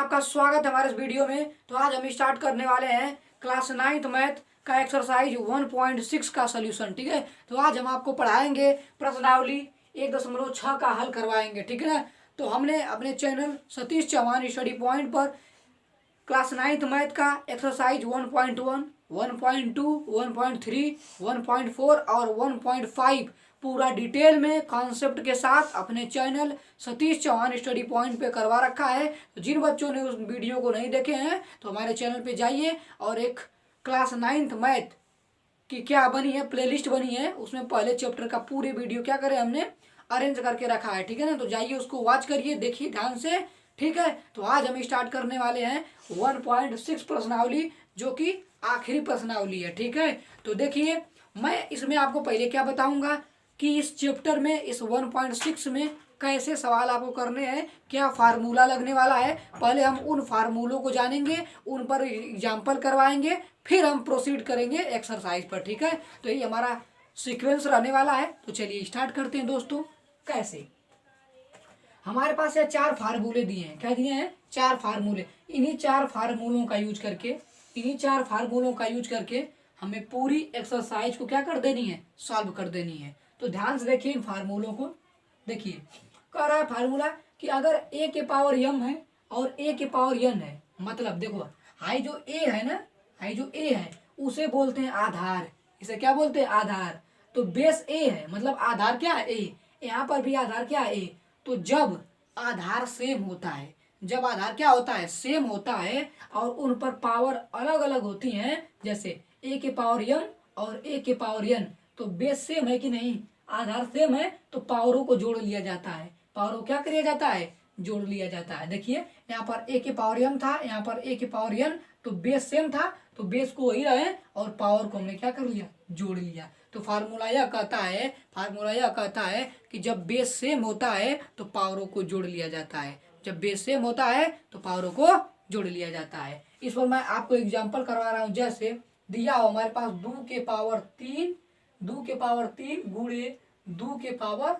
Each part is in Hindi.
आपका स्वागत है हमारे इस वीडियो में। तो आज हम स्टार्ट करने वाले हैं क्लास 9th मैथ का एक्सरसाइज 1.6 का सोल्यूशन। ठीक है, तो आज हम आपको पढ़ाएंगे प्रश्नावली 1.6 का हल करवाएंगे। ठीक है ना, तो हमने अपने channel Satish Chauhan study point पर क्लास 9th मैथ का एक्सरसाइज 1.1, 1.2, 1.3, 1.4 और 1.5 पूरा डिटेल में कॉन्सेप्ट के साथ अपने channel Satish Chauhan study point पे करवा रखा है। तो जिन बच्चों ने उस वीडियो को नहीं देखे हैं तो हमारे चैनल पे जाइए और एक क्लास 9th मैथ की क्या बनी है, प्लेलिस्ट बनी है, उसमें पहले चैप्टर का पूरे वीडियो क्या करें हमने अरेंज करके रखा है। ठीक है ना, तो जाइए उसको वॉच करिए, देखिए ध्यान से। ठीक है, तो आज हम स्टार्ट करने वाले हैं 1.6 प्रश्नावली, जो कि आखिरी प्रश्नावली है। ठीक है, तो देखिए मैं इसमें आपको पहले क्या बताऊंगा कि इस चैप्टर में इस 1.6 में कैसे सवाल आपको करने हैं, क्या फार्मूला लगने वाला है। पहले हम उन फार्मूलों को जानेंगे, उन पर एग्जाम्पल करवाएंगे, फिर हम प्रोसीड करेंगे एक्सरसाइज पर। ठीक है, तो ये हमारा सीक्वेंस रहने वाला है। तो चलिए स्टार्ट करते हैं दोस्तों। कैसे हमारे पास ये 4 फार्मूले दिए हैं। क्या दिए हैं? 4 फार्मूले। इन्हीं 4 फार्मूलों का यूज करके हमें पूरी एक्सरसाइज को क्या कर देनी है, सॉल्व कर देनी है। तो ध्यान से देखिए इन फार्मूलों को। देखिए कह रहा है फार्मूला कि अगर a के पावर m है और a के पावर n है, मतलब देखो हाई जो a है ना, हाई जो a है उसे बोलते हैं आधार। इसे क्या बोलते हैं? आधार। तो बेस a है, मतलब आधार क्या है? a। यहाँ पर भी आधार क्या है? a। तो जब आधार सेम होता है, जब आधार क्या होता है? सेम होता है, और उन पर पावर अलग अलग होती हैं, जैसे a के पावर m और a के पावर n, तो बेस सेम है कि नहीं? आधार सेम है तो पावरों को जोड़ लिया जाता है। पावरों क्या किया जाता है? जोड़ लिया जाता है। देखिए यहाँ पर a के पावर m था, यहाँ पर a के पावर n, तो बेस सेम था तो बेस को वही रहे और पावर को हमने क्या कर लिया? जोड़ लिया। तो फार्मूला यह कहता है कि जब बेस सेम होता है तो पावरों को जोड़ लिया जाता है। जब बेस सेम होता है तो पावरों को जोड़ लिया जाता है। इस पर मैं आपको एग्जाम्पल करवा रहा हूँ। जैसे दिया हो हमारे पास 2 के पावर 3 गुणे 2 के पावर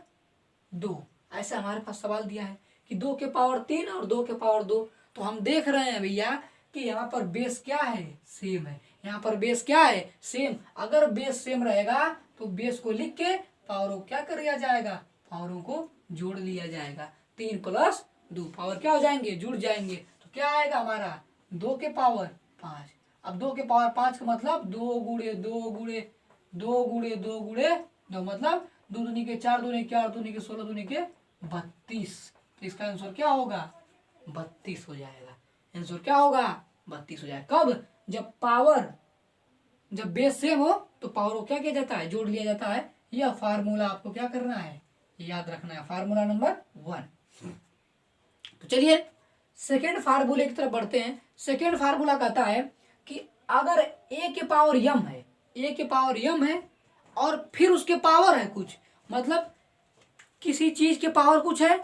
2, ऐसा हमारे पास सवाल दिया है कि 2 के पावर 3 और 2 के पावर 2। तो हम देख रहे हैं भैया कि यहाँ पर बेस क्या है? सेम है। यहाँ पर बेस क्या है? सेम। अगर बेस सेम रहेगा तो बेस को लिख के पावरों क्या कर लिया जाएगा? पावरों को जोड़ लिया जाएगा। 3 + 2 पावर क्या हो जाएंगे? जुड़ जाएंगे। तो क्या आएगा हमारा? 2 के पावर 5। अब 2 के पावर 5 का मतलब 2 गुणे 2 गुणे 2 गुणे 2 गुणे 2, मतलब 2 दूनी के 4, दूनी के 8, दूनी के 16, दूनी के 32। तो इसका आंसर क्या होगा? 32 हो जाएगा। आंसर क्या होगा? 32 हो जाएगा। कब? जब बेस सेम हो तो पावर को क्या किया जाता है? जोड़ लिया जाता है। यह फार्मूला आपको क्या करना है? याद रखना है। Formula number 1। तो चलिए सेकेंड फार्मूले की तरफ बढ़ते हैं। सेकेंड फार्मूला कहता है कि अगर a के पावर m है और फिर उसके पावर है कुछ, मतलब किसी चीज के पावर कुछ है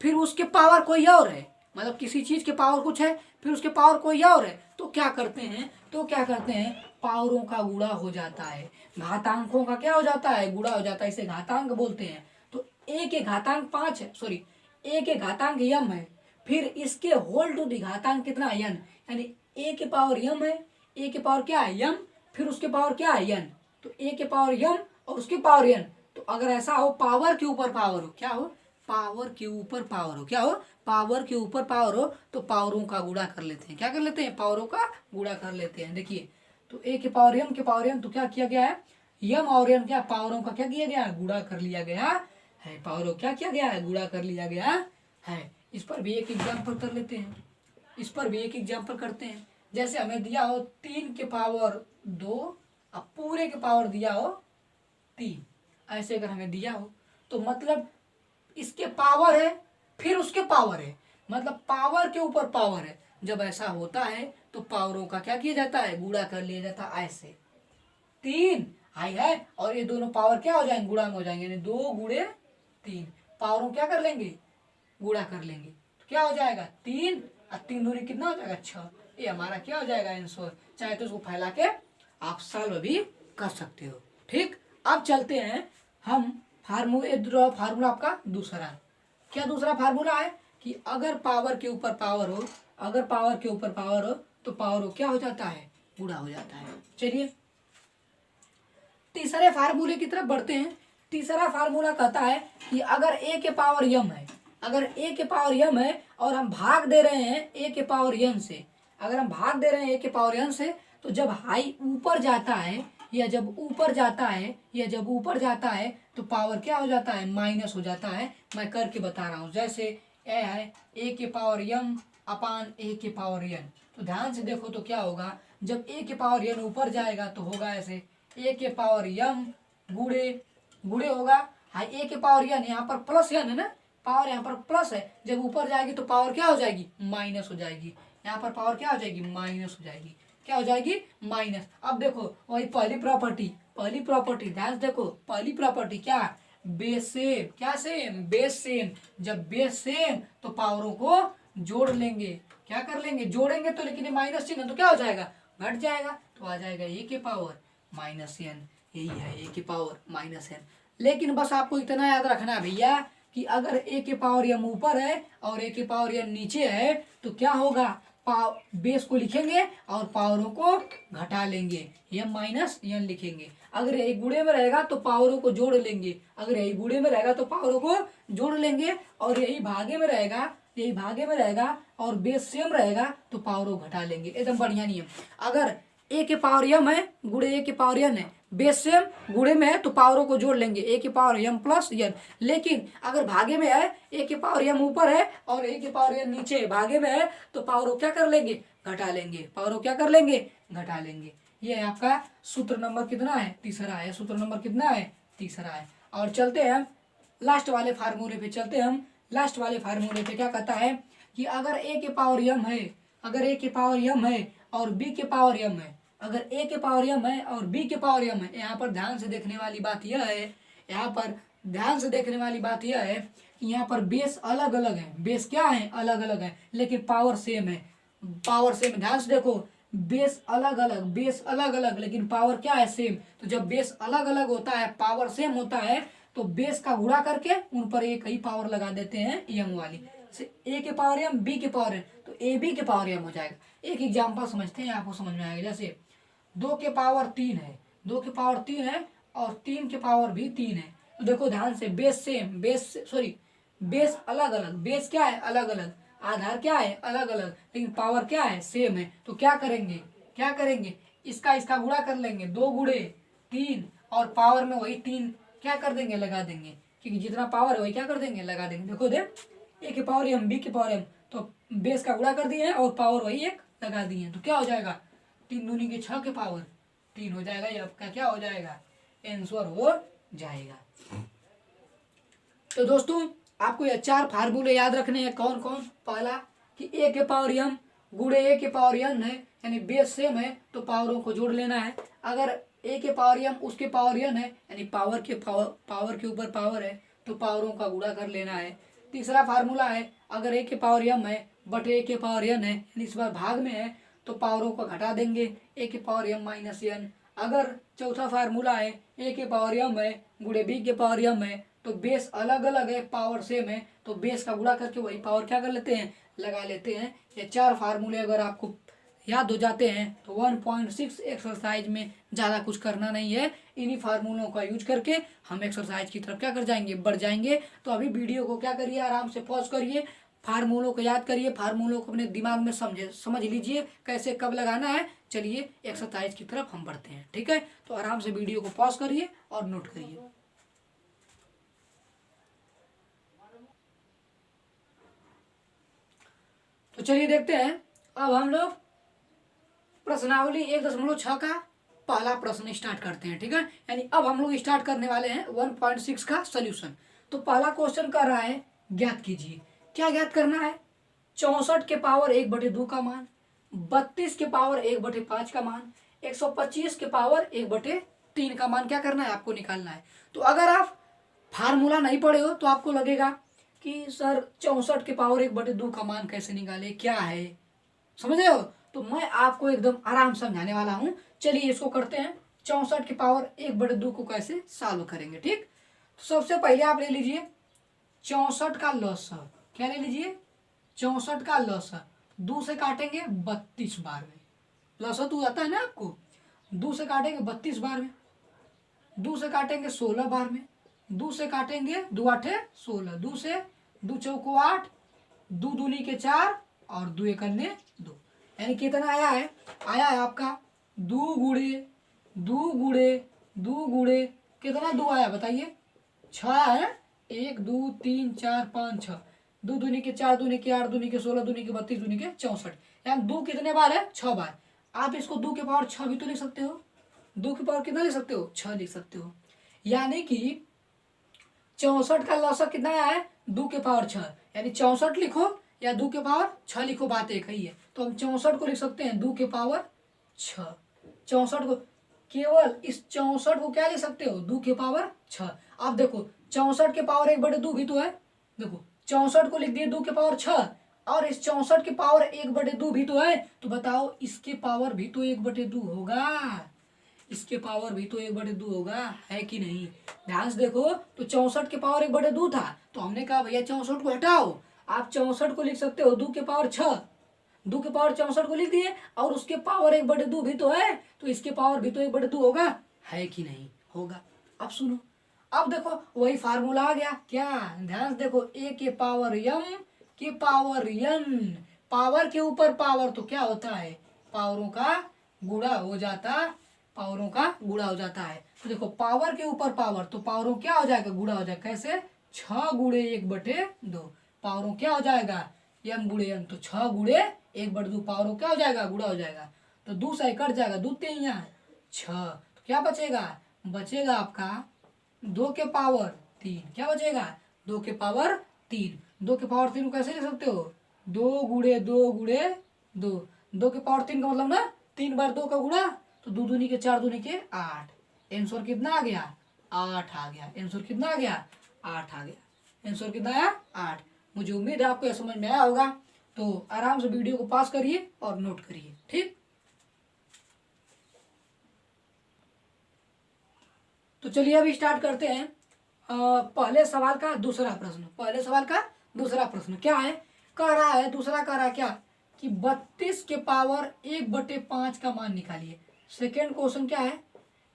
फिर उसके पावर कोई और है, मतलब किसी चीज के पावर कुछ है फिर उसके पावर कोई और है, तो क्या करते हैं? पावरों का गुणा हो जाता है। घातांकों का क्या हो जाता है? गुणा हो जाता है। इसे घातांक बोलते हैं। तो a के घातांक 5 है, सॉरी a के घातांक m है, फिर इसके होल टू दी घातांक कितना है? n। यानी a के पावर m है, a के पावर क्या है? m, फिर उसके पावर क्या है? n। तो a के पावर m और उसके पावर n। तो अगर ऐसा हो पावर के ऊपर पावर हो, क्या हो? पावर के ऊपर पावर हो। क्या हो? पावर के ऊपर पावर हो तो पावरों का गुणा कर लेते हैं। क्या कर लेते हैं? पावरों का गुणा कर लेते हैं। देखिए तो a के पावर m के पावर n, तो क्या किया गया है? m और n क्या पावरों का क्या किया गया है? गुणा कर लिया गया है। पावरों क्या किया गया है? गुणा कर लिया गया है। इस पर भी एक एग्जाम्पल कर लेते हैं। इस पर भी एक एग्जाम्पल करते हैं। जैसे हमें दिया हो 3 के पावर 2, अब पूरे के पावर दिया हो 3, ऐसे अगर हमें दिया हो तो मतलब इसके पावर है फिर उसके पावर है, मतलब पावर के ऊपर पावर है। जब ऐसा होता है तो पावरों का क्या किया जाता है? गुणा कर लिया जाता है। ऐसे 3 हाई है और ये दोनों पावर क्या हो जाएंगे? गुणा में हो जाएंगे, यानी 2 गुणे 3 पावरों क्या कर लेंगे? गुणा कर लेंगे। तो क्या हो जाएगा? 3 और 3 दूनी कितना हो जाएगा? 6। ये हमारा क्या हो जाएगा? आंसर। चाहे तो इसको फैला के आप सॉल्व भी कर सकते हो। ठीक, अब चलते हैं हम फार्मूला आपका दूसरा। क्या दूसरा फार्मूला है कि अगर पावर के ऊपर पावर हो अगर पावर के ऊपर पावर हो तो पावर हो क्या हो जाता है, गुणा हो जाता है। चलिए तीसरे फार्मूले की तरफ बढ़ते हैं। तीसरा फार्मूला कहता है कि अगर a के पावर m है, अगर a के पावर m है और हम भाग दे रहे हैं a के पावर n से, अगर हम भाग दे रहे हैं a के पावर n से, तो जब हाई ऊपर जाता है या जब ऊपर जाता है या जब ऊपर जाता है तो पावर क्या हो जाता है, माइनस हो जाता है। मैं करके बता रहा हूँ। जैसे a है a के पावर m अपान a के पावर n, तो ध्यान से देखो तो क्या होगा, जब a के पावर n ऊपर जाएगा तो होगा ऐसे a के पावर m गुणे गुणे होगा, हाँ a के पावर n, यहाँ पर प्लस n है ना, पावर यहाँ पर प्लस है, जब ऊपर जाएगी तो पावर क्या हो जाएगी, माइनस हो जाएगी। यहाँ पर पावर क्या हो जाएगी, माइनस हो जाएगी। क्या हो जाएगी, माइनस। अब देखो वही पहली प्रॉपर्टी ध्यान से देखो, पहली प्रॉपर्टी क्या, बेस सेम, क्या सेम, बेस सेम। जब बेस सेम तो पावरों को जोड़ लेंगे, क्या कर लेंगे, जोड़ेंगे तो, लेकिन माइनस चिन्ह तो क्या हो जाएगा, घट जाएगा, तो आ जाएगा a के पावर माइनस n, यही है a के पावर माइनस n। लेकिन बस आपको इतना याद रखना है भैया कि अगर a के पावर m ऊपर है और a के पावर n नीचे है तो क्या होगा, बेस को लिखेंगे और पावरों को घटा लेंगे, m माइनस n लिखेंगे। अगर यही गुणे में रहेगा तो पावरों को जोड़ लेंगे, अगर यही गुणे में रहेगा तो पावरों को जोड़ लेंगे, और यही भागे में रहेगा, यही भागे में रहेगा और बेस सेम रहेगा तो पावरों घटा लेंगे। एकदम बढ़िया नियम। अगर a के पावर m है गुणे a के पावर n है, बेस सेम गुणे में है तो पावरों को जोड़ लेंगे, a के पावर m प्लस n। लेकिन अगर भागे में है, a के पावर m ऊपर है और a के पावर n नीचे है, भागे में है, तो पावरों क्या कर लेंगे, घटा लेंगे, पावरों क्या कर लेंगे, घटा लेंगे। ये आपका सूत्र नंबर कितना है, तीसरा है। सूत्र नंबर कितना है, तीसरा है। और चलते हैं लास्ट वाले फार्मूले पे, चलते हैं हम लास्ट वाले फार्मूले पे। क्या कहता है कि अगर a के पावर m है, अगर a के पावर m है और b के पावर m है, अगर a के पावर m है और b के पावर m है, यहाँ पर ध्यान से देखने वाली बात यह है, यहाँ पर ध्यान से देखने वाली बात यह है कि यहाँ पर बेस अलग अलग है, बेस क्या है, अलग अलग है, लेकिन पावर सेम है, पावर सेम। ध्यान से देखो, बेस अलग अलग, बेस अलग अलग, लेकिन पावर क्या है, सेम। तो जब बेस अलग अलग होता है, पावर सेम होता है, तो बेस का गुणा करके उन पर एक ही पावर लगा देते हैं m वाली, a के पावर m b के पावर m, तो a b के पावर m हो जाएगा। एक एग्जांपल समझते हैं, आपको समझ में आएगा। जैसे 2 के पावर 3 है, 2 के पावर 3 है और 3 के पावर भी 3 है, तो देखो ध्यान से, बेस सेम, बेस अलग अलग, बेस क्या है, अलग अलग, आधार क्या है, अलग अलग, लेकिन पावर क्या है, सेम है। तो क्या करेंगे, क्या करेंगे, इसका गुणा कर लेंगे, 2 गुणे 3, और पावर में वही 3 क्या कर देंगे, लगा देंगे, क्योंकि जितना पावर है वही क्या कर देंगे, लगा देंगे। देखो दे, a के पावर m b के पावर m, तो बेस का गुणा कर दिए हैं और पावर वही एक लगा दिए हैं, तो क्या हो जाएगा, 3 दूनी के 6 के पावर 3 हो जाएगा। ये आपका क्या हो जाएगा, आंसर हो जाएगा। तो दोस्तों आपको ये 4 फार्मूले याद रखने हैं। कौन कौन, पहला कि a के पावर m गुणे a के पावर n है, यानी बेस सेम है तो पावरों को जोड़ लेना है। अगर a के पावर m उसके पावर n है, यानी पावर के ऊपर पावर है तो पावरों का गुणा कर लेना है। तीसरा फार्मूला है, अगर a के पावर m है बटे a के पावर n है, यानी इस बार भाग में है तो पावरों को घटा देंगे, a के पावर m माइनस n। अगर चौथा फार्मूला है, a के पावर m है गुणे b के पावर m है, तो बेस अलग अलग है, पावर सेम है, तो बेस का गुणा करके वही पावर क्या कर लेते हैं, लगा लेते हैं। ये 4 फार्मूले अगर आपको याद हो जाते हैं तो 1.6 एक्सरसाइज में ज़्यादा कुछ करना नहीं है। इन्हीं फार्मूलों का यूज करके हम एक्सरसाइज की तरफ क्या कर जाएंगे, बढ़ जाएंगे। तो अभी वीडियो को क्या करिए, आराम से पॉज करिए, फार्मूलों को याद करिए, फार्मूलों को अपने दिमाग में समझ लीजिए कैसे कब लगाना है। चलिए एक्सरसाइज की तरफ हम बढ़ते हैं, ठीक है। तो आराम से वीडियो को पॉज करिए और नोट करिए। तो चलिए देखते हैं, अब हम लोग प्रश्नावली 1.6 का पहला प्रश्न स्टार्ट करते हैं, ठीक है। यानी अब हम लोग स्टार्ट करने वाले हैं 1.6 का सोल्यूशन। तो पहला क्वेश्चन कर रहा है, ज्ञात कीजिए। क्या ज्ञात करना है, 64 के पावर 1/2 का मान, 32 के पावर 1/5 का मान, 125 के पावर 1/3 का मान क्या करना है, आपको निकालना है। तो अगर आप फार्मूला नहीं पढ़े हो तो आपको लगेगा कि सर 64 के पावर 1/2 का मान कैसे निकाले, क्या है, समझ रहे हो। तो मैं आपको एकदम आराम समझाने वाला हूँ। चलिए इसको करते हैं, 64 के पावर 1/2 को कैसे सॉल्व करेंगे, ठीक। तो सबसे पहले आप ले लीजिए 64 का लॉस, क्या ले लीजिए, 64 का लॉस। 2 से काटेंगे 32 बार में, प्लस हो तो आता है ना आपको, 2 से काटेंगे 32 बार में, 2 से काटेंगे 16 बार में, 2 से काटेंगे 2 आठे 16, 2 से 2 चौको 8, 2 दूनी के 4 और 2 एक अन्य 2, यानी कितना आया है, आया है आपका 2 गुड़े 2 गुड़े 2 गुड़े कितना 2 आया बताइए, 6 है, 1 2 3 4 5 6, 2 दूनी के 4, दूनी के 8, दूनी के 16, दूनी के 32, दूनी के 64, यानी 2 कितने बार है, 6 बार। आप इसको 2 के पावर 6 भी तो लिख सकते हो, 2 के पावर कितना लिख सकते हो, 6 लिख सकते हो, यानी कि 64 का लॉसक कितना आया है, 2 के पावर 6, यानी 64 लिखो या 2 के पावर 6 लिखो, बात एक ही है। तो हम 64 को लिख सकते हैं 2 के पावर 6, 64 को केवल इस 64 को क्या लिख सकते हो, 2 के पावर 6। अब देखो 64 के पावर 1/2 भी तो है, देखो 64 को लिख दिए 2 के पावर 6 और इस 64 के पावर 1/2 भी तो है, तो बताओ इसके पावर भी तो 1/2 होगा, इसके पावर भी तो 1/2 होगा, है कि नहीं। ध्यान से देखो, तो 64 के पावर 1/2 था, तो हमने कहा भैया 64 को हटाओ, आप 64 को लिख सकते हो 2 के पावर 6, 2 के पावर 64 को लिख दिए और उसके पावर 1/2 भी तो है, तो इसके पावर भी तो 1/2 होगा, है कि नहीं होगा। अब सुनो, अब देखो वही फार्मूला आ गया क्या, ध्यान से देखो, a के पावर m के पावर n, पावर के ऊपर पावर तो क्या होता है, पावरों का गुणा हो जाता, पावरों का गुणा हो जाता है। तो देखो पावर के ऊपर पावर तो पावरों क्या हो जाएगा, गुणा हो जाएगा, कैसे 6 गुणे 1/2, पावरों क्या हो जाएगा m गुणे n, तो 6 गुणे 1/2 पावरों क्या हो जाएगा, गुणा हो जाएगा, तो 2 से कट जाएगा, 2 3 6, तो क्या बचेगा, बचेगा आपका 2 के पावर 3, क्या बचेगा 2 के पावर 3, 2 के पावर 3 को कैसे लिख सकते हो, 2 गुणे 2 गुणे 2, 2 के पावर 3 का मतलब ना 3 बार 2 का गुणा, तो 2 दूनी के 4 दूनी के 8, आंसर कितना आ गया, 8 आ गया, आंसर कितना आ गया, 8 आ गया, आंसर कितना आया 8। मुझे उम्मीद है आपको यह समझ में आया होगा, तो आराम से वीडियो को पास करिए और नोट करिए, ठीक। तो चलिए अभी स्टार्ट करते हैं पहले सवाल का दूसरा प्रश्न। पहले सवाल का दूसरा प्रश्न क्या है, कह रहा है, दूसरा कह रहा है क्या कि 32 के पावर 1/5 का मान निकालिए। सेकेंड क्वेश्चन क्या है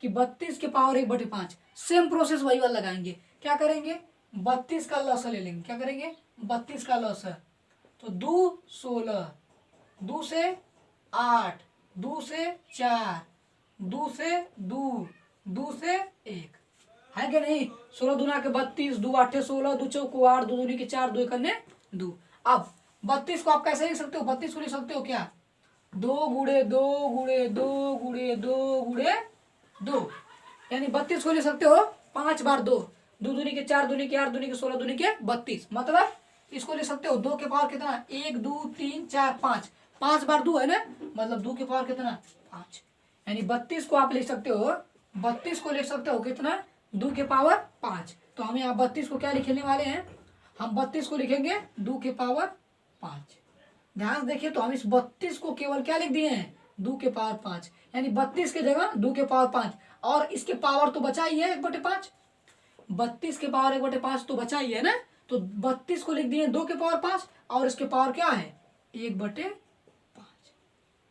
कि 32 के पावर 1/5, सेम प्रोसेस वही वाला लगाएंगे, क्या करेंगे 32 का लॉसा ले लेंगे, क्या करेंगे 32 का लॉसा, तो 2 16, 2 से 8, 2 से 4, 2 से 2, 2 से 1, है कि नहीं, 16 दूना के 32, 2 8 16, 2 चौको 8, 2 दूनी के 4, 2 एक अन्य 2। अब 32 को आप कैसे लिख सकते हो, 32 को लिख सकते हो क्या 2 गुणे 2 गुणे 2 गुणे 2 गुणे 2, यानी 32 को लिख सकते हो 5 बार 2, 2 दूनी के 4, दूनी के 8, दूनी के 16, दूनी के 32, मतलब इसको लिख सकते हो 2 के पावर कितना 1 2 3 4 5, 5 बार 2 है ना, मतलब 2 के पावर कितना 5, यानी 32 को आप लिख सकते हो, 32 को लिख सकते हो कितना 2 के पावर 5। तो हम यहाँ 32 को क्या लिखने वाले हैं, हम 32 को लिखेंगे 2 के पावर 5। ध्यान से देखिए, तो हम इस 32 को केवल क्या लिख दिए हैं 2 के पावर 5, यानी 32 की जगह 2 के पावर 5, और इसके पावर तो बचा ही है 1/5, 32 के पावर 1/5 तो बचा ही है ना, तो 32 को लिख दिए 2 के पावर 5 और इसके पावर क्या है 1/5,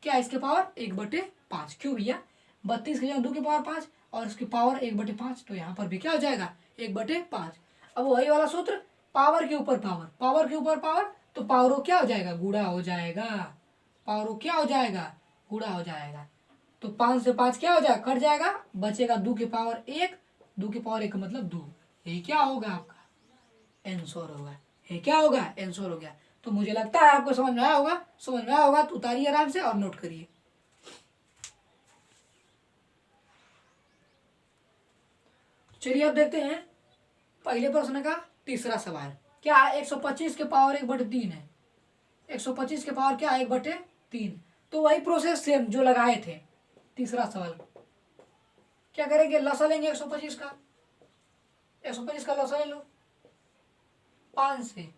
क्या इसके पावर 1/5, क्यों भैया 32 की जगह 2 के पावर 5 और इसकी पावर 1/5, तो यहाँ पर भी क्या हो जाएगा 1/5। अब वही वाला सूत्र, पावर के ऊपर पावर, पावर के ऊपर पावर, तो पावरों क्या हो जाएगा गुणा हो जाएगा, पावरों क्या हो जाएगा गुणा हो जाएगा, तो 5 से 5 क्या हो जाएगा कट जाएगा, बचेगा 2 के पावर 1, 2 के पावर 1 का मतलब 2, यही क्या होगा आपका आंसर होगा, ये क्या होगा आंसर हो गया। तो मुझे लगता है आपको समझ में आया होगा, समझ में आया होगा तो उतारिए आराम से और नोट करिए। चलिए अब देखते हैं पहले प्रश्न का तीसरा सवाल, क्या है 125 के पावर 1/3 है, 125 के पावर क्या 1/3, तो वही प्रोसेस सेम जो लगाए थे तीसरा सवाल, क्या करेंगे लसा लेंगे 125 का, 125 का लसा ले लो 5 से,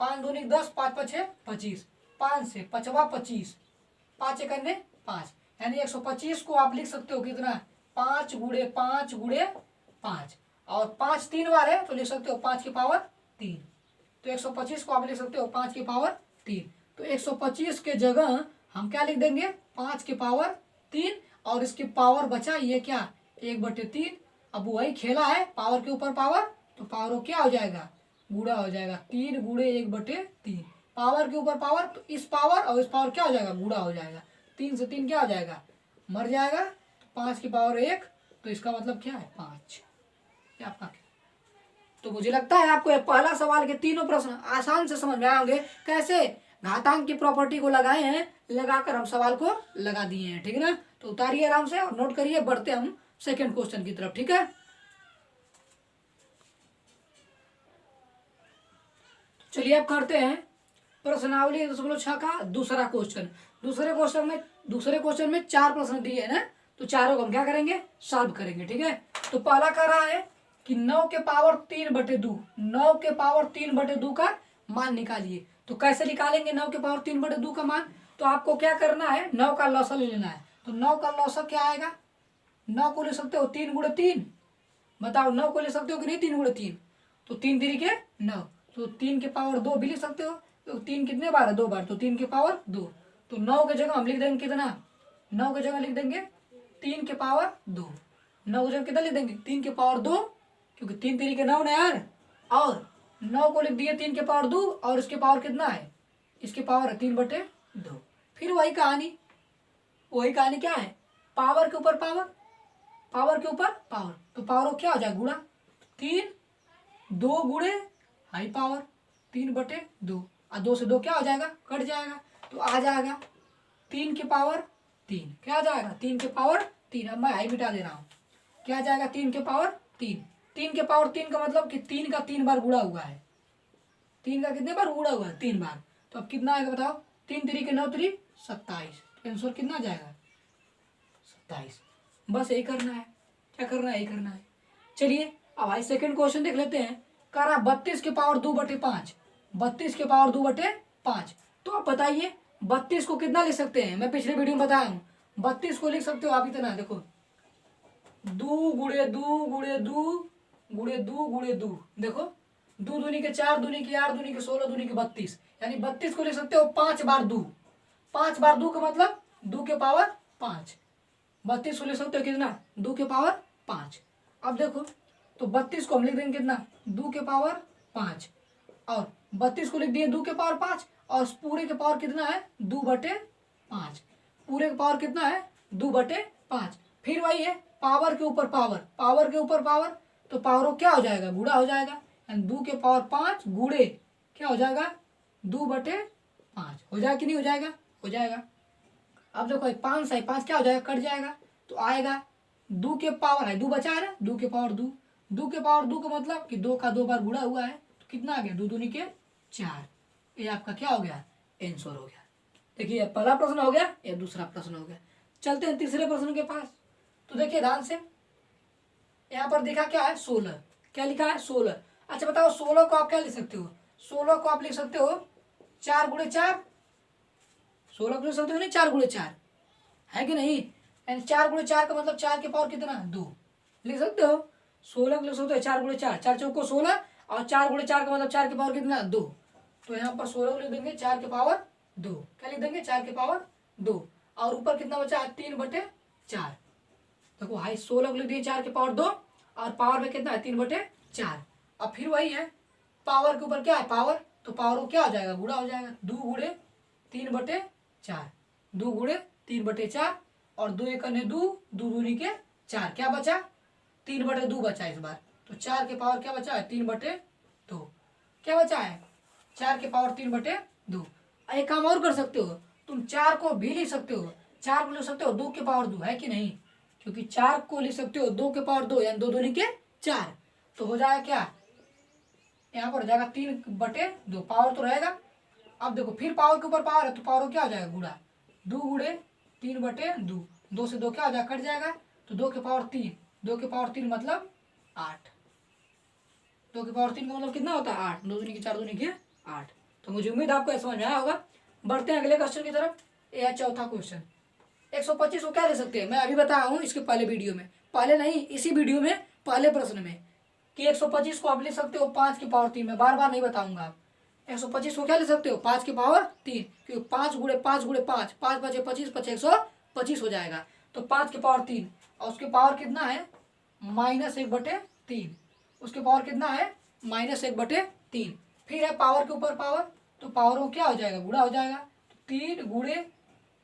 5 दूनी 10, 5 5 25, 5 से 5 25, 5 एक अन्य 5, यानी 125 को आप लिख सकते हो कितना 5 गुणे 5 गुणे 5, और 5 3 बार है तो लिख सकते हो 5 की पावर 3, तो 125 को आप लिख सकते हो 5 की पावर 3, तो 125 के जगह हम क्या लिख देंगे 5 की पावर 3 और इसकी पावर बचा ये क्या 1/3। अब वही खेला है पावर के ऊपर पावर, तो पावर क्या हो जाएगा गुणा हो जाएगा 3 गुणे 1/3। पावर के ऊपर पावर तो इस पावर और इस पावर क्या हो जाएगा गुणा हो जाएगा। 3 से 3 क्या हो जाएगा मर जाएगा। 5 की पावर 1 तो इसका मतलब क्या है 5। ये आपका क्या? तो मुझे लगता है आपको पहला सवाल के तीनों प्रश्न आसान से समझ में आए होंगे। कैसे घातांक की प्रॉपर्टी को लगाए हैं, लगाकर हम सवाल को लगा दिए हैं। ठीक है ना, तो उतारिए आराम से और नोट करिए। बढ़ते हम सेकंड क्वेश्चन की तरफ। ठीक है, चलिए अब करते हैं प्रश्नावली 1.6 का दूसरा क्वेश्चन। दूसरे क्वेश्चन में 4 प्रश्न दिए हैं ना, तो चारों को हम क्या करेंगे सॉल्व करेंगे। ठीक है, तो पहला कह रहा है कि 9 के पावर 3/2 9 के पावर 3/2 का मान निकालिए। तो कैसे निकालेंगे 9 के पावर 3/2 का मान। तो आपको क्या करना है 9 का लौसा ले लेना है। तो 9 का लौसा क्या आएगा 9 को ले सकते हो 3 गुणे 3। बताओ 9 को ले सकते हो कि नहीं 3 गुणे 3। तो 3 3 के 9, तो 3 के पावर 2 भी लिख सकते हो। तो 3 कितने बार है 2 बार, तो 3 के पावर 2। तो 9 के जगह हम लिख देंगे कितना 9 के जगह लिख देंगे 3 के पावर 2। 9 के जगह कितना लिख देंगे 3 के पावर 2, क्योंकि 3 3 के 9 ना यार। और 9 को लिख दिए 3 के पावर 2 और इसके पावर कितना है इसके पावर है 3/2। फिर वही कहानी क्या है पावर के ऊपर पावर, पावर के ऊपर पावर। तो पावर क्या हो जाएगा गुणा 3 2 गुणे हाई पावर 3/2 और 2 से 2 क्या हो जाएगा कट जाएगा। तो आ जाएगा 3 की पावर 3 क्या आ जाएगा 3 के पावर 3। अब मैं हाई मिटा दे रहा हूँ। क्या आ जाएगा 3 के पावर 3। 3 के पावर 3 का मतलब कि 3 का 3 बार गुणा हुआ है। 3 का कितने बार गुणा हुआ है 3 बार। तो अब कितना आएगा बताओ 3 3 के 9 3 27। आंसर कितना जाएगा 27। बस यही करना है। क्या करना है यही करना है। चलिए अब आई सेकंड क्वेश्चन देख लेते हैं। कह रहा 32 के पावर 2/5 32 के पावर 2/5। तो आप बताइए 32 को कितना लिख सकते हैं। मैं पिछले वीडियो में बताया हूँ 32 को लिख सकते हो आप इतना देखो 2 गुणे 2 गुणे 2 गुणे 2 गुणे 2। देखो 2 दूनी के 4 दूनी के 8 दूनी के 16 दूनी के 32, यानी 32 को लिख सकते हो 5 बार 2। 5 बार 2 का मतलब 2 के पावर 5। 32 को लिख सकते हो कितना 2 के पावर 5। अब देखो तो 32 को हम लिख देंगे कितना 2 के पावर 5 और 32 को लिख दिए 2 के पावर 5 और पूरे के पावर कितना है 2/5। पूरे का पावर कितना है 2/5। फिर वही है पावर के ऊपर पावर, पावर के ऊपर पावर। तो पावर क्या हो जाएगा गुणा हो जाएगा। 2 के पावर 5 गुणे क्या हो जाएगा 2/5। हो जाएगा कि नहीं हो जाएगा हो जाएगा। अब देखो 5 से 5 क्या हो जाएगा कट जाएगा। तो आएगा 2 के पावर है 2 बचा है ना 2 के पावर 2। 2 के पावर 2 का मतलब कि 2 का 2 बार गुणा हुआ है। तो कितना आ गया 2 दूनी के 4। ये आपका क्या हो गया आंसर हो गया। देखिए पहला प्रश्न हो गया या दूसरा प्रश्न हो गया। चलते हैं तीसरे प्रश्न के पास। तो देखिए ध्यान से यहाँ पर देखा क्या है 16। क्या लिखा है 16। अच्छा बताओ 16 को आप क्या लिख सकते हो 16 को आप लिख सकते हो 4 गुणे 4। 16 को लिख सकते हो नहीं 4 गुणे 4 है कि नहीं। यानी 4 गुणे 4 का मतलब 4 के पावर कितना 2 लिख सकते हो। 16 को लिख सकते हो 4 गुणे 4 4 चौको 16 और 4 गुणे 4 का मतलब 4 के पावर कितना 2। तो यहाँ पर 16 को लिख देंगे 4 के पावर 2। क्या लिख देंगे 4 के पावर 2 और ऊपर कितना बचा है 3/4। देखो हाई 16 को लिख दिए 4 के पावर 2 और पावर में कितना है 3/4। अब फिर वही है पावर के ऊपर क्या है पावर। तो पावर को क्या हो जाएगा गुणा हो जाएगा 2 गुणे 3/4 2 गुणे 3/4 और 2 एक 2 2 दूनी के 4 क्या बचा 3/2 बचा इस बार। तो 4 के पावर क्या बचा है 3/2 क्या बचा है 4 के पावर 3/2। एक काम और कर सकते हो तुम 4 को भी लिख सकते हो। 4 को लिख सकते हो 2 के पावर 2 है कि नहीं, क्योंकि 4 को लिख सकते हो 2 के पावर 2 यानी 2 दूनी के 4। तो हो जाएगा क्या यहाँ पर हो जाएगा 3/2 पावर तो रहेगा। अब देखो फिर पावर के ऊपर पावर है तो पावर क्या हो जाएगा गुणा 2 गुणे 3/2। 2 से 2 क्या हो जाएगा कट जाएगा। तो 2 के पावर 3 2 के पावर 3 मतलब 8। 2 के पावर 3 का मतलब कितना होता है 8। 2 दूनी के 4 दूनी के 8। तो मुझे उम्मीद आपको समझ में आया होगा। बढ़ते हैं अगले क्वेश्चन की तरफ। यह है चौथा क्वेश्चन। 125 को क्या ले सकते हैं मैं अभी बताया हूँ इसके पहले वीडियो में, पहले नहीं इसी वीडियो में पहले प्रश्न में कि 125 को आप ले सकते हो 5 की पावर 3 में। बार बार नहीं बताऊंगा आप 125 को क्या ले सकते हो 5 की पावर 3, क्योंकि 5 गुणे 5 गुणे 5, 5 5 25 25 125 हो जाएगा। तो 5 की पावर 3 और उसकी पावर कितना है -1/3, उसकी पावर कितना है -1/3। फिर है पावर के ऊपर पावर, तो पावर को क्या हो जाएगा गुणा हो जाएगा। तो 3 गुणे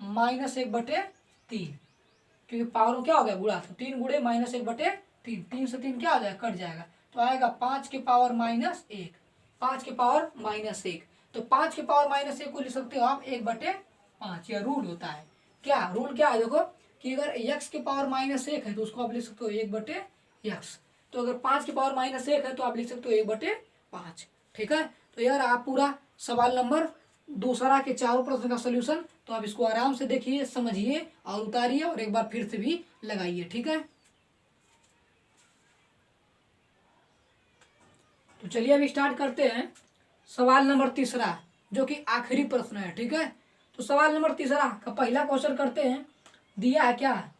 -1/3, क्योंकि पावर को क्या हो गया गुणा, तो 3 गुणे -1/3, 3 से 3 क्या हो जाएगा कट जाएगा, तो आएगा 5 की पावर -1, 5 की पावर -1। तो 5 की पावर -1 को लिख सकते हो आप 1/5, यह रूल होता है। क्या रूल क्या है देखो, कि अगर x की पावर -1 है तो उसको आप लिख सकते हो 1/x। तो अगर 5 की पावर -1 है तो आप लिख सकते हो 1/5। ठीक है, तो यार आप पूरा सवाल नंबर दूसरा के चारों प्रश्न का सोल्यूशन तो आप इसको आराम से देखिए, समझिए और उतारिए और एक बार फिर से भी लगाइए। ठीक है, तो चलिए अभी स्टार्ट करते हैं सवाल नंबर तीसरा, जो कि आखिरी प्रश्न है। ठीक है, तो सवाल नंबर तीसरा का पहला क्वेश्चन करते हैं। दिया है क्या,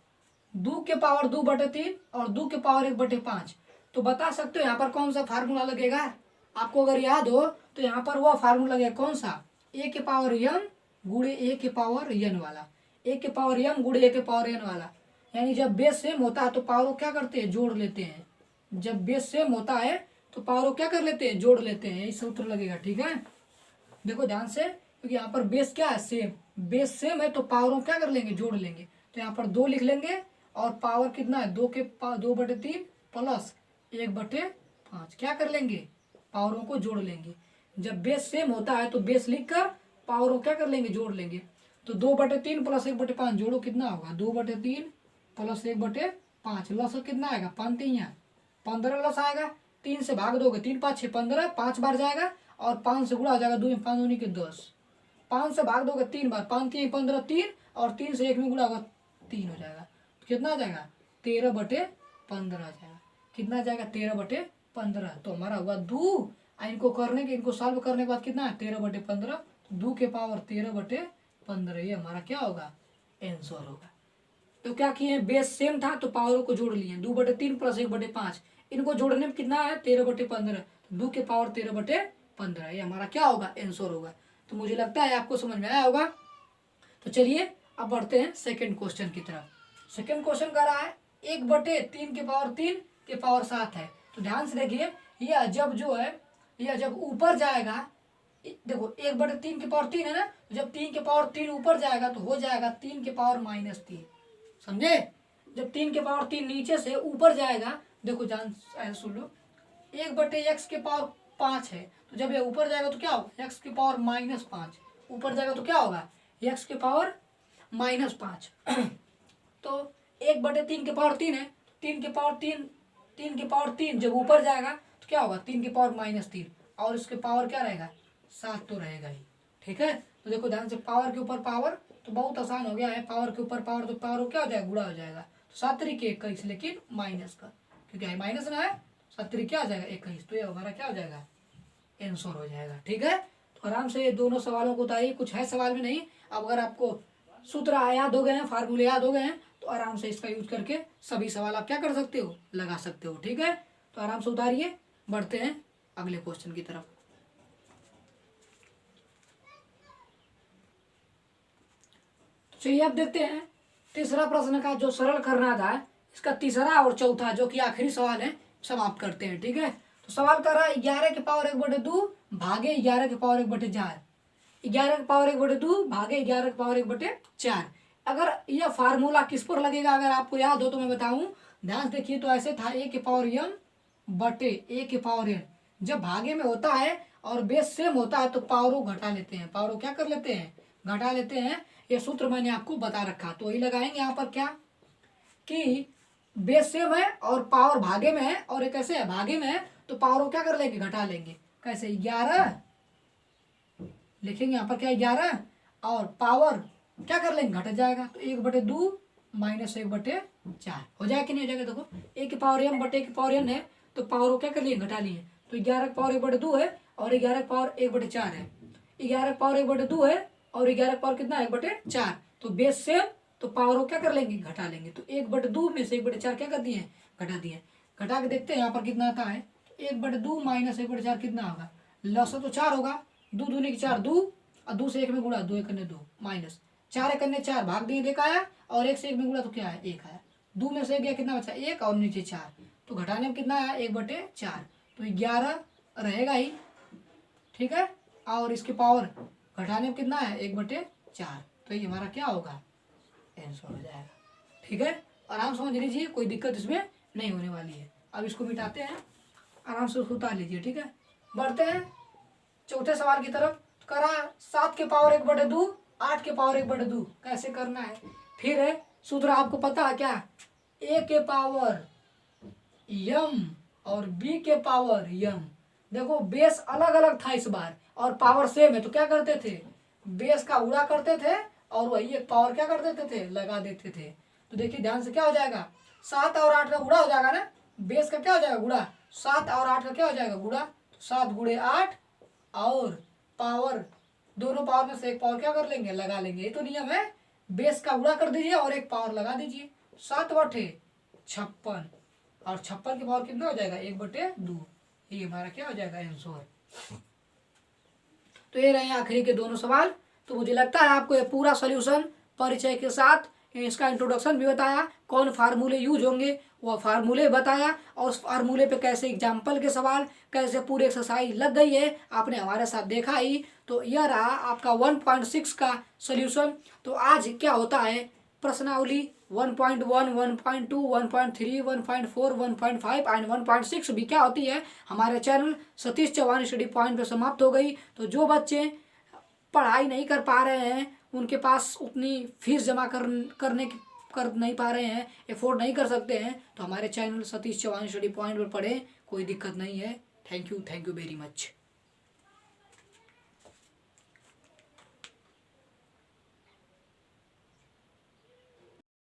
2 के पावर 2/3 और 2 के पावर 1/5। तो बता सकते हो यहाँ पर कौन सा फार्मूला लगेगा। आपको अगर याद हो तो यहाँ पर वह फार्मूला लगेगा कौन सा, a के पावर m गुणे a के पावर n वाला, a के पावर m गुणे a के पावर n वाला। यानी जब बेस सेम होता है तो पावर को क्या करते हैं जोड़ लेते हैं, जब बेस सेम होता है तो पावर को क्या कर लेते हैं जोड़ लेते हैं, यही सूत्र लगेगा। ठीक है, देखो ध्यान से, क्योंकि यहाँ पर बेस क्या है सेम, बेस सेम है तो पावर को क्या कर लेंगे जोड़ लेंगे। तो यहाँ पर 2 लिख लेंगे और पावर कितना है 2/3 प्लस 1/5, क्या कर लेंगे पावरों को जोड़ लेंगे। जब बेस सेम होता है तो बेस लिख कर पावरों क्या कर लेंगे जोड़ लेंगे। तो 2/3 प्लस 1/5 जोड़ो कितना होगा 2/3 प्लस 1/5, लस कितना आएगा 5 3 15 लस आएगा। 3 से भाग दोगे 3 5 6 15, 5 बार जाएगा और 5 से गुणा हो जाएगा, 2 में 5 दूनी के 10, 5 से भाग दोगे 3 बार, 5 3 15 3 और 3 से 1 में गुणा होगा 3 हो जाएगा। कितना आ जाएगा 13/15 आ जाएगा। कितना आ जाएगा 13/15। तो हमारा हुआ 2, इनको करने के इनको सॉल्व करने के बाद कितना है 13/15, 2 के पावर 13/15, ये हमारा क्या होगा आंसर होगा। तो क्या किए बेस सेम था तो पावरों को जोड़ लिए, 2/3 प्लस 1/5, इनको जोड़ने में कितना है 13/15, 2 के पावर 13/15, ये हमारा क्या होगा आंसर होगा। तो मुझे लगता है आपको समझ में आया होगा। तो चलिए अब बढ़ते हैं सेकंड क्वेश्चन की तरफ। सेकंड क्वेश्चन कह रहा है 1/3 के पावर 3 के पावर 7 है। तो ध्यान से देखिए, यह जब जो है यह जब ऊपर जाएगा, देखो 1/3 के पावर 3 है ना, जब 3 के पावर 3 ऊपर जाएगा तो हो जाएगा 3 के पावर -3, समझे। जब 3 के पावर 3 नीचे से ऊपर जाएगा, देखो जान सुन लो, 1/x के पावर 5 है, तो जब ये ऊपर जाएगा तो क्या होगा x के पावर -5, ऊपर जाएगा तो क्या होगा x के पावर -5। तो 1/3 के पावर 3 है, 3 के पावर 3 जब ऊपर जाएगा तो क्या होगा 3 के पावर -3 और इसके पावर क्या रहेगा 7 तो रहेगा ही। ठीक है, तो देखो ध्यान से, पावर के ऊपर पावर तो बहुत आसान हो गया है, पावर के ऊपर पावर तो पावर क्या हो जाएगा गुणा हो जाएगा। तो 7 तरीके 21, लेकिन माइनस का, क्योंकि माइनस ना है 7 तरीके क्या हो जाएगा 21, तो ये हमारा क्या हो जाएगा आंसर हो जाएगा। ठीक है, तो आराम से दोनों सवालों को उतारिए, कुछ है सवाल में नहीं। अब अगर आपको सूत्र याद हो गए हैं, फार्मूले याद हो गए हैं, तो आराम से इसका यूज करके सभी सवाल आप क्या कर सकते हो लगा सकते हो। ठीक है, तो आराम से उतारिए, बढ़ते हैं अगले क्वेश्चन की तरफ। चलिए अब देखते हैं तीसरा प्रश्न का जो सरल करना था, इसका तीसरा और चौथा जो कि आखिरी सवाल है समाप्त करते हैं। ठीक है, तो सवाल कर रहा है 11 के पावर 1/2 भागे 11 के पावर 1/4, 11 के पावर 1/2 भागे 11 के पावर 1/4। अगर यह फार्मूला किस पर लगेगा अगर आपको याद हो तो मैं बताऊं, ध्यान देखिए। तो ऐसे था a के पावर m बटे a के पावर n, जब भागे में होता है और बेस सेम होता है तो पावर को घटा लेते हैं, पावर को क्या कर लेते हैं घटा लेते हैं। ये सूत्र मैंने आपको बता रखा, तो वही लगाएंगे यहाँ पर क्या कि बेस सेम है और पावर भागे में है, और एक कैसे है भागे में है तो पावर को क्या कर लेंगे घटा लेंगे। कैसे 11 लिखेंगे यहाँ पर क्या 11 और पावर क्या कर लेंगे घट जाएगा, तो 1/2 माइनस 1/4 हो जाएगा कि नहीं हो जाएगा। देखो a के पावर m बटे a के पावर n है तो पावर को क्या कर लिए घटा लिए, तो 11 के पावर 1/2 है और 11 के पावर 1/4 है, 11 के पावर 1/2 है और 11 के पावर कितना है 1/4, तो बेस सेम तो पावर को क्या कर लेंगे घटा लेंगे। तो 1/2 में से 1/4 क्या कर दिए घटा दिए, घटा के देखते हैं यहाँ पर कितना आता है। 1/2 माइनस 1/4 कितना होगा, लस तो 4 होगा, दो दूनी की 4 2 और 2 से 1 में गुणा 2 1 2 माइनस 4 1 4 भाग दिए देखा आया और 1 से 1 में गुणा तो क्या है 1 आया। 2 में से गया कितना बचा 1 और नीचे 4 तो घटाने में कितना आया 1/4 तो 11 रहेगा ही। ठीक है और इसके पावर घटाने में कितना है 1/4 तो ये हमारा क्या होगा आंसर हो जाएगा। ठीक है आराम से समझ लीजिए कोई दिक्कत इसमें नहीं होने वाली है। अब इसको मिटाते हैं आराम से उसको उतार लीजिए। ठीक है बढ़ते हैं चौथे सवाल की तरफ। करा 7 के पावर 1/2 8 के पावर 1/2 कैसे करना है। फिर है सूत्र आपको पता है क्या a के पावर m और b के पावर m। देखो बेस अलग अलग था इस बार और पावर सेम है तो क्या करते थे बेस का गुणा करते थे और वही एक पावर क्या कर देते थे लगा देते थे। तो देखिए ध्यान से क्या हो जाएगा 7 और 8 का गुणा हो जाएगा ना बेस का क्या हो जाएगा गुणा 7 और 8 का क्या हो जाएगा गुणा तो 7 गुणे 8 और पावर दोनों पावर में से एक पावर क्या कर लेंगे लगा लेंगे। ये तो नियम है बेस का गुणा कर दीजिए और एक पावर लगा दीजिए 7 बटे 56 और 56 की पावर कितना हो जाएगा 1/2 ये हमारा क्या हो जाएगा आंसर। तो ये रहे आखिरी के दोनों सवाल। तो मुझे लगता है आपको ये पूरा सॉल्यूशन परिचय के साथ इसका इंट्रोडक्शन भी बताया कौन फार्मूले यूज होंगे वो फार्मूले बताया और उस फार्मूले पे कैसे एग्जाम्पल के सवाल कैसे पूरे एक्सरसाइज लग गई है आपने हमारे साथ देखा ही। तो यह रहा आपका 1.6 का सॉल्यूशन। तो आज क्या होता है प्रश्नावली 1.1 1.2 1.3 1.4 1.5 एंड 1.6 भी क्या होती है हमारे channel Satish Chauhan study point पे समाप्त हो गई। तो जो बच्चे पढ़ाई नहीं कर पा रहे हैं उनके पास उतनी फीस जमा कर नहीं पा रहे हैं एफोर्ड नहीं कर सकते हैं तो हमारे channel Satish Chauhan study point पर पढ़ें कोई दिक्कत नहीं है। Thank you very much.